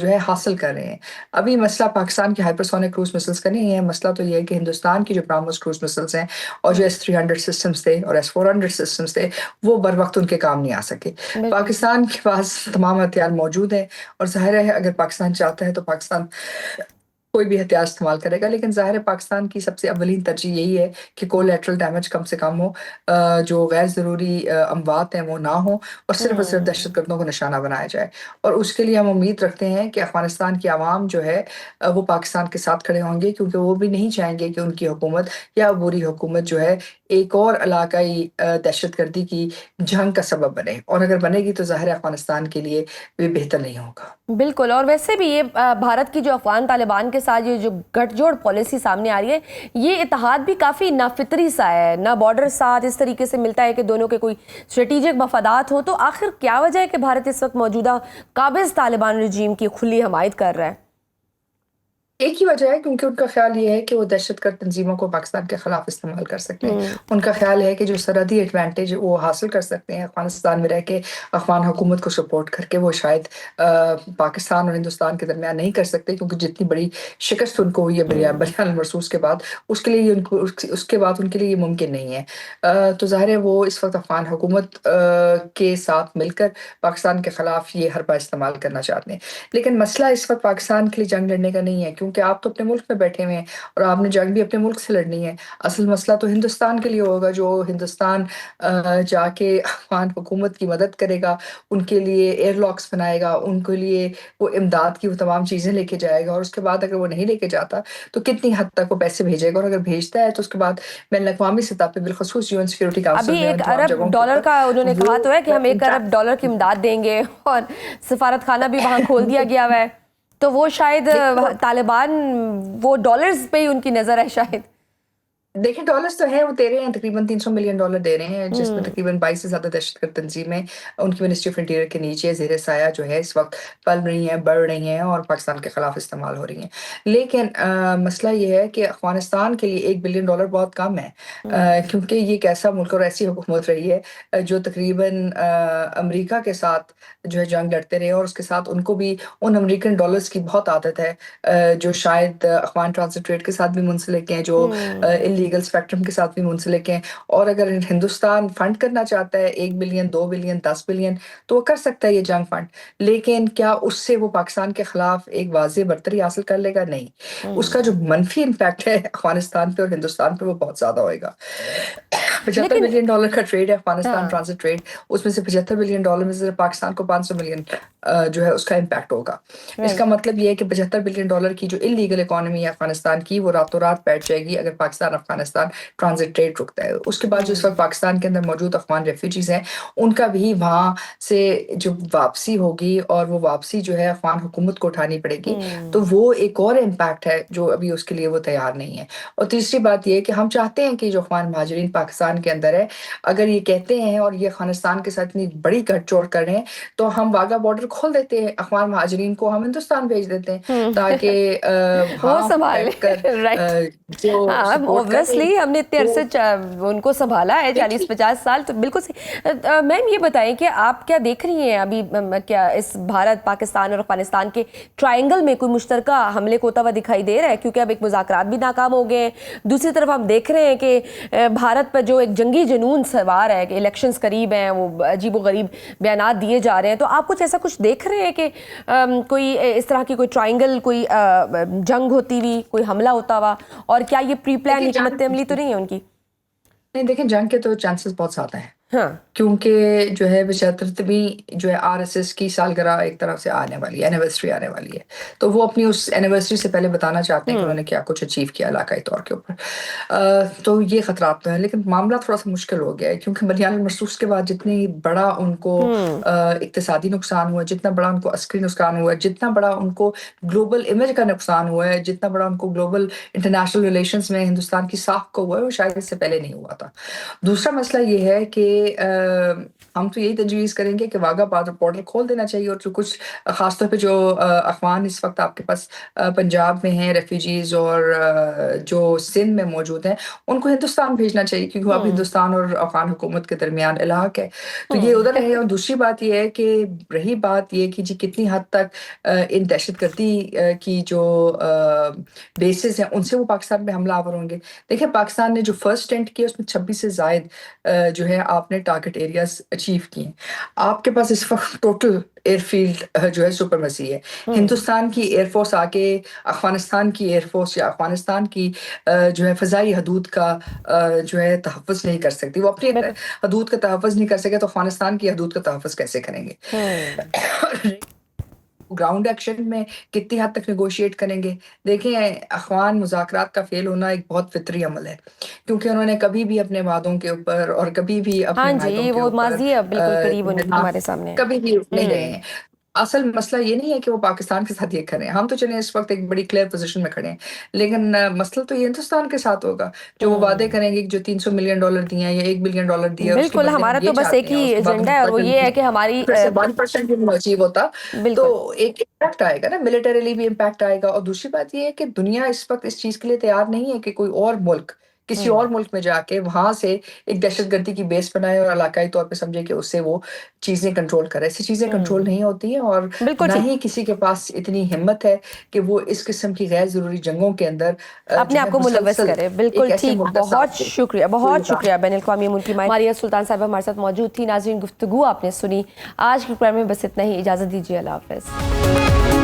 جو ہے حاصل کر رہے ہیں. ابھی مسئلہ پاکستان کے ہائپرسونک کروز مسلس کا نہیں ہے. مسئلہ تو یہ ہے کہ ہندوستان کی جو برہموس کروز مسلس ہیں اور جو S-300 سسٹمز تھے اور S-400 سسٹمز تھے وہ بر وقت ان کے کام نہیں آ سکے. پاکستان کے پاس تمام ہتھیار موجود ہیں اور ظاہر ہے اگر پاکستان چاہتا ہے تو پاکستان کوئی بھی ہتھیار استعمال کرے گا. لیکن ظاہر ہے پاکستان کی سب سے اولین ترجیح یہی ہے کہ کولیٹرل ڈیمیج کم سے کم ہو, جو غیر ضروری اموات ہیں وہ نہ ہوں اور صرف دہشت گردوں کو نشانہ بنایا جائے. اور اس کے لیے ہم امید رکھتے ہیں کہ افغانستان کی عوام جو ہے وہ پاکستان کے ساتھ کھڑے ہوں گے, کیونکہ وہ بھی نہیں چاہیں گے کہ ان کی حکومت یا عبوری حکومت جو ہے ایک اور علاقائی دہشت گردی کی جنگ کا سبب بنے, اور اگر بنے گی تو ظاہر افغانستان کے لیے بھی بہتر نہیں ہوگا. بالکل. اور ویسے بھی یہ بھارت کی جو افغان طالبان کے ساتھ یہ جو گٹھ جوڑ پالیسی سامنے آ رہی ہے, یہ اتحاد بھی کافی نافطری سا ہے, نہ بارڈر ساتھ اس طریقے سے ملتا ہے کہ دونوں کے کوئی اسٹریٹجک مفادات ہوں. تو آخر کیا وجہ ہے کہ بھارت اس وقت موجودہ قابض طالبان رجیم کی کھلی حمایت کر رہا ہے؟ ایک ہی وجہ ہے, کیونکہ ان کا خیال یہ ہے کہ وہ دہشت گرد تنظیموں کو پاکستان کے خلاف استعمال کر سکتے ہیں. ان کا خیال ہے کہ جو سرحدی ایڈوانٹیج وہ حاصل کر سکتے ہیں افغانستان میں رہ کے, افغان حکومت کو سپورٹ کر کے, وہ شاید پاکستان اور ہندوستان کے درمیان نہیں کر سکتے, کیونکہ جتنی بڑی شکست ان کو ہوئی ہے بریان المرصوص کے بعد, اس کے لیے اس کے بعد ان کے لیے یہ ممکن نہیں ہے. تو ظاہر ہے وہ اس وقت افغان حکومت کے ساتھ مل کر پاکستان کے خلاف یہ حربہ استعمال کرنا چاہتے ہیں. لیکن مسئلہ اس وقت پاکستان کے لیے جنگ لڑنے کا نہیں ہے, کیونکہ آپ تو اپنے ملک میں بیٹھے ہوئے ہیں اور آپ نے جنگ بھی اپنے ملک سے لڑنی ہے. اصل مسئلہ تو ہندوستان کے لیے ہوگا, جو ہندوستان جا کے افغان حکومت کی مدد کرے گا, ان کے لیے ایئر لاکس بنائے گا, ان کے لیے وہ امداد کی وہ تمام چیزیں لے کے جائے گا, اور اس کے بعد اگر وہ نہیں لے کے جاتا تو کتنی حد تک وہ پیسے بھیجے گا, اور اگر بھیجتا ہے تو اس کے بعد بین الاقوامی سطح پہ بالخصوص UN سیکورٹی کونسل ابھی میں 1 ارب ڈالر کا انہوں نے کہا تو ہے کہ ہم 1 ارب ڈالر کی امداد دیں گے, اور سفارت خانہ بھی وہاں کھول دیا گیا ہوا ہے. تو وہ شاید طالبان وہ ڈالرز پہ ہی ان کی نظر ہے شاید. دیکھیں ڈالرز تو ہیں, وہ دے رہے ہیں تقریباً $300 ملین دے رہے ہیں, جس میں تقریباً 22 سے زیادہ دہشت گرد تنظیمیں ان کی منسٹری آف انٹیریئر کے نیچے زیر سایہ جو ہے اس وقت پل رہی ہیں, بڑھ رہی ہیں اور پاکستان کے خلاف استعمال ہو رہی ہیں. لیکن مسئلہ یہ ہے کہ افغانستان کے لیے $1 بلین بہت کم ہے, کیونکہ یہ ایک ایسا ملک اور ایسی حکومت رہی ہے جو تقریباً امریکہ کے ساتھ جو ہے جنگ لڑتے رہے, اور اس کے ساتھ ان کو بھی ان امریکن ڈالرز کی بہت عادت ہے, جو شاید افغان ٹرانزٹ ریٹ کے ساتھ بھی منسلک ہیں, جو لیگل اسپیکٹرم کے ساتھ بھی منسلک ہیں. اور اگر ہندوستان فنڈ کرنا چاہتا ہے 1 بلین 2 بلین 10 بلین تو وہ کر سکتا ہے یہ جنگ فنڈ, لیکن کیا اس سے وہ پاکستان کے خلاف ایک واضح برتری حاصل کر لے گا؟ نہیں. اس کا جو منفی امپیکٹ ہے افغانستان پہ اور ہندوستان پہ وہ بہت زیادہ ہوئے گا. $75 بلین کا ٹریڈ ہے افغانستان ٹرانزٹ ٹریڈ, اس میں سے $75 بلین میں سے پاکستان کو 500 ملین جو ہے اس کا امپیکٹ ہوگا. اس کا مطلب یہ ہے کہ $75 بلین کی جو انلیگل اکانومی ہے افغانستان کی وہ راتوں رات بیٹھ جائے گی اگر پاکستان افغانستان ٹرانزٹ ٹریڈ رکتا ہے. اس کے بعد جو اس وقت پاکستان کے اندر موجود افغان ریفیوجیز ہیں ان کا بھی وہاں سے جو واپسی ہوگی, اور وہ واپسی جو ہے افغان حکومت کو اٹھانی پڑے گی, تو وہ ایک اور امپیکٹ ہے جو ابھی اس کے لیے وہ تیار نہیں ہے. اور تیسری بات یہ کہ ہم چاہتے ہیں کہ جو افغان مہاجرین پاکستان کے اندر ہے, اگر یہ کہتے ہیں اور یہ افغانستان کے ساتھ اتنی بڑی گٹھ جوڑ کر رہے ہیں تو ہم واگا بارڈر کھول دیتے ہیں, افغان مہاجرین کو ہم ہندوستان بھیج دیتے ہیں تاکہ وہ سنبھالے. اوبویسلی ہم نے اتنے عرصے ان کو سنبھالا ہے 40-50 سال, تو بالکل میم یہ بتائیں کہ آپ کیا دیکھ رہی ہیں ابھی, کیا اس بھارت پاکستان اور افغانستان کے ٹرائنگل میں کوئی مشترکہ حملے کو ہوتا ہوا دکھائی دے رہا ہے؟ کیونکہ اب ایک مذاکرات بھی ناکام ہو گئے ہیں, دوسری طرف ہم دیکھ رہے ہیں کہ بھارت پر جو ایک جنگی جنون سوار ہے کہ الیکشنز قریب ہیں, وہ عجیب و غریب بیانات دیے جا رہے ہیں. تو آپ کچھ ایسا کچھ دیکھ رہے ہیں کہ کوئی اس طرح کی کوئی ٹرائنگل, کوئی جنگ ہوتی ہوئی, کوئی حملہ ہوتا ہوا, اور کیا یہ پری پلان حکمت عملی تو نہیں ہے ان کی؟ نہیں دیکھیں, جنگ کے تو چانسز بہت زیادہ ہیں, ہاں, کیونکہ جو ہے 75ویں جو ہے RSS کی سالگرہ ایک طرف سے آنے والی ہے, اینیورسری آنے والی ہے, تو وہ اپنی اس اینیورسری سے پہلے بتانا چاہتے ہیں کہ انہوں نے کیا کچھ اچیو کیا علاقائی طور کے اوپر. تو یہ خطرات تو ہیں, لیکن معاملہ تھوڑا سا مشکل ہو گیا ہے, کیونکہ بریان المرصوص کے بعد جتنی بڑا ان کو اقتصادی نقصان ہوا ہے, جتنا بڑا ان کو عسکری نقصان ہوا ہے, جتنا بڑا ان کو گلوبل امیج کا نقصان ہوا ہے, جتنا بڑا ان کو گلوبل انٹرنیشنل ریلیشنز میں ہندوستان کی ساکھ کو ہوا ہے, وہ شاید اس سے پہلے نہیں ہوا تھا. دوسرا مسئلہ یہ ہے کہ ہم تو یہی تجویز کریں گے کہ واگا بارڈر کھول دینا چاہیے، اور جو کچھ خاص طور پہ جو افغان اس وقت آپ کے پاس پنجاب میں ہیں ریفیوجیز، اور جو سندھ میں موجود ہیں، ان کو ہندوستان بھیجنا چاہیے، کیونکہ اب ہندوستان اور افغان حکومت کے درمیان الحاق ہے، تو یہ ادھر رہے. اور دوسری بات یہ ہے کہ رہی بات یہ کہ جی کتنی حد تک ان دہشت گردی کی جو بیسز ہیں ان سے وہ پاکستان میں حملہ آور ہوں گے. دیکھیں پاکستان نے جو فرسٹ اٹیمپٹ کیا اس میں 26 سے زائد جو ہے آپ نے ٹارگٹ ایریاز اچیو کیے ہیں. آپ کے پاس اس وقت ٹوٹل ایئر فیلڈ جو ہے سپرمیسی ہے. ہندوستان کی ایئر فورس آ کے افغانستان کی ایئر فورس یا افغانستان کی جو ہے فضائی حدود کا جو ہے تحفظ نہیں کر سکتی. وہ اپنی حدود کا تحفظ نہیں کر سکے تو افغانستان کی حدود کا تحفظ کیسے کریں گے؟ گراؤنڈ ایکشن میں کتنی حد تک نیگوشیٹ کریں گے؟ دیکھیں افغان مذاکرات کا فیل ہونا ایک بہت فطری عمل ہے، کیونکہ انہوں نے کبھی بھی اپنے وعدوں کے اوپر اور کبھی بھی اپنے معاہدوں کے وہ اوپر ماضی اب بالکل قریب ہمارے سامنے کبھی بھی نہیں رہے ہیں. اصل مسئلہ یہ نہیں ہے کہ وہ پاکستان کے ساتھ یہ کریں، ہم تو چلیں اس وقت ایک بڑی کلیئر پوزیشن میں کھڑے ہیں، لیکن مسئلہ تو یہ ہندوستان کے ساتھ ہوگا جو وہ وعدے کریں گے جو $300 ملین دیا یا $1 بلین دیا. بالکل ہمارا تو بس ایک ہی ایجنڈا ہے اور وہ یہ ہے کہ ہماری 1% بھی اچیو ہوتا تو ایک امپیکٹ آئے گا نا، ملٹریلی بھی امپیکٹ آئے گا. اور دوسری بات یہ ہے کہ دنیا اس وقت اس چیز کے لیے تیار نہیں ہے کہ کوئی اور ملک کسی اور ملک میں جا کے وہاں سے ایک دہشت گردی کی بیس بنائے اور علاقائی طور پہ سمجھے کہ اس سے وہ چیزیں کنٹرول کرے. ایسی چیزیں کنٹرول نہیں ہوتی ہیں، اور نہ ہی کسی کے پاس اتنی ہمت ہے کہ وہ اس قسم کی غیر ضروری جنگوں کے اندر اپنے آپ کو ملوث کرے. بالکل ٹھیک، بہت شکریہ بین الاقوامی ملکی ماریہ سلطان صاحبہ ہمارے ساتھ موجود تھی. ناظرین گفتگو آپ نے سنی. آج کے پروگرام میں بس اتنا ہی، اجازت دیجیے، اللہ حافظ.